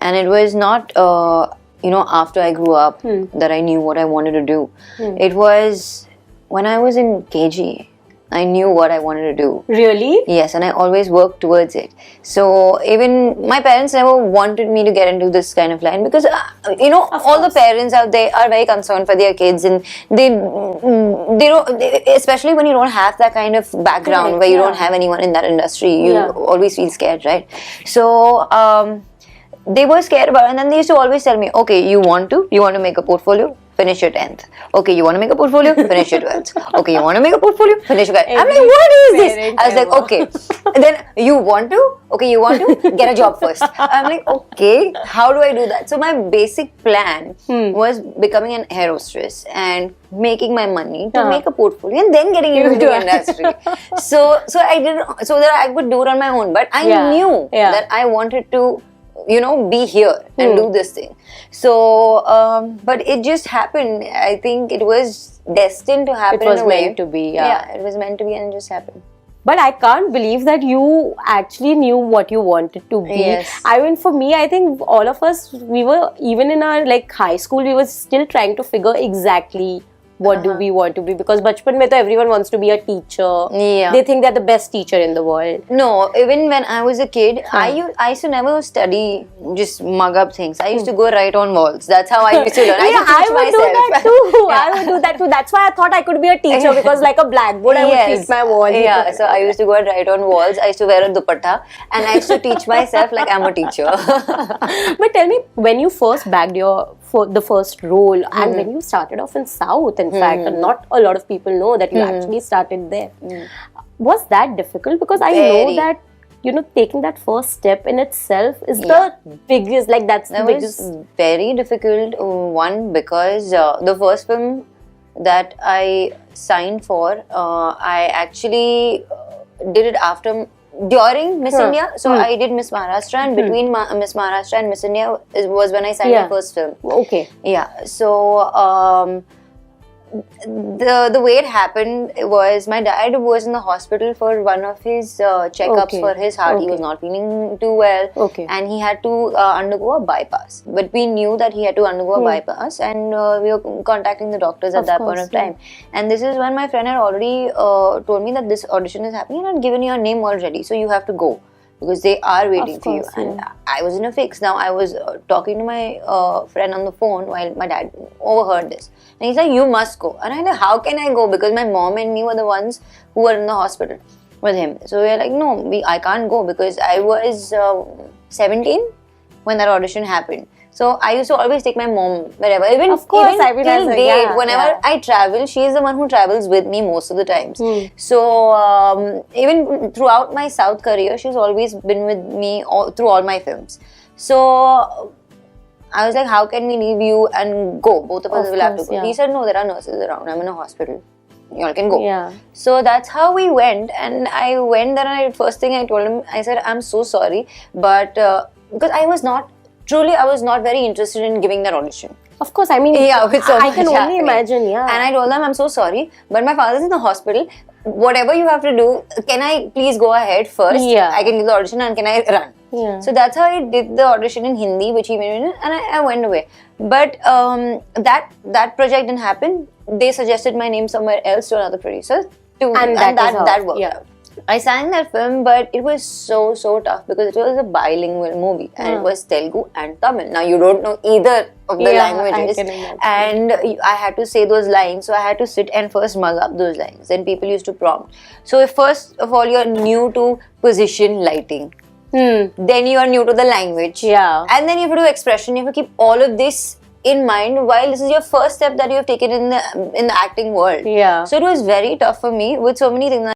and it was not after I grew up that I knew what I wanted to do. It was when I was in KG. I knew what I wanted to do. Really? Yes, and I always worked towards it. So even my parents never wanted me to get into this kind of line because all the parents out there are very concerned for their kids, and they don't, especially when you don't have that kind of background where you don't have anyone in that industry, you always feel scared, right? So they were scared about it, and then they used to always tell me, okay, you want to make a portfolio, finish your 10th. Okay, you want to make a portfolio, finish your 12th. Okay, you want to make a portfolio, finish your 12th. I'm like, what is this? I was like, okay. Then you want to get a job first. I'm like, okay, how do I do that? So my basic plan was becoming an air hostess and making my money to make a portfolio and then getting into the industry. So I did, so that I could do it on my own. But I knew that I wanted to be here and do this thing. So, but it just happened. I think it was destined to happen. It was in a way. meant to be. Yeah, it was meant to be, and it just happened. But I can't believe that you actually knew what you wanted to be. Yes. I mean, for me, I think all of us, we were, even in our high school, we were still trying to figure exactly what do we want to be, because bachpan mein to everyone wants to be a teacher. Yeah. They think they're the best teacher in the world. No, even when I was a kid, I used to never study, just mug up things. I used to go write on walls. That's how I used to learn. I would do that too. I would do that too. That's why I thought I could be a teacher, because like a blackboard, I would teach my wall. Yeah, so I used to go and write on walls. I used to wear a dupatta, and I used to teach myself like I'm a teacher. But tell me, when you first bagged the first role, and when you started off in South, in fact, and not a lot of people know that you actually started there. Was that difficult? Because I know that taking that first step in itself is the biggest, that's the biggest. Was very difficult. One, because the first film that I signed for, I actually did it during Miss India. So I did Miss Maharashtra, and between Miss Maharashtra and Miss India was when I signed my first film. Okay. Yeah. So the way it happened was my dad was in the hospital for one of his checkups for his heart. He was not feeling too well, and he had to undergo a bypass. But we knew that he had to undergo a bypass, and we were contacting the doctors at that point of time. And this is when my friend had already told me that this audition is happening and had given your name already, so you have to go, because they are waiting for you. And I was in a fix. Now I was talking to my friend on the phone while my dad overheard this, and he's like, you must go. And I'm like, how can I go? Because my mom and me were the ones who were in the hospital with him. So we're like, no, I can't go, because I was 17 when that audition happened. So I used to always take my mom wherever. Even till date, whenever I travel, she is the one who travels with me most of the times. So even throughout my South career, she's always been with me through all my films. So I was like, how can we leave you and go? Both of us will have to go. He said, no, there are nurses around. I'm in a hospital. You all can go. Yeah. So that's how we went. And I went there, and first thing I told him, I said, I'm so sorry, but because I was not very interested in giving that audition. Of course, I mean, I can only imagine, And I told them, I'm so sorry, but my father's in the hospital. Whatever you have to do, can I please go ahead first? I can give the audition, and can I run? So that's how I did the audition in Hindi, which he made, and I went away. But that project didn't happen. They suggested my name somewhere else to another producer, and that worked out. I sang that film, but it was so tough, because it was a bilingual movie, and it was Telugu and Tamil. Now you don't know either of the languages, and I had to say those lines, so I had to sit and first mug up those lines. Then people used to prompt. So if first of all you're new to position, lighting, then you are new to the language, and then you have to do expression. You have to keep all of this in mind while this is your first step that you have taken in the acting world. So it was very tough for me with so many things.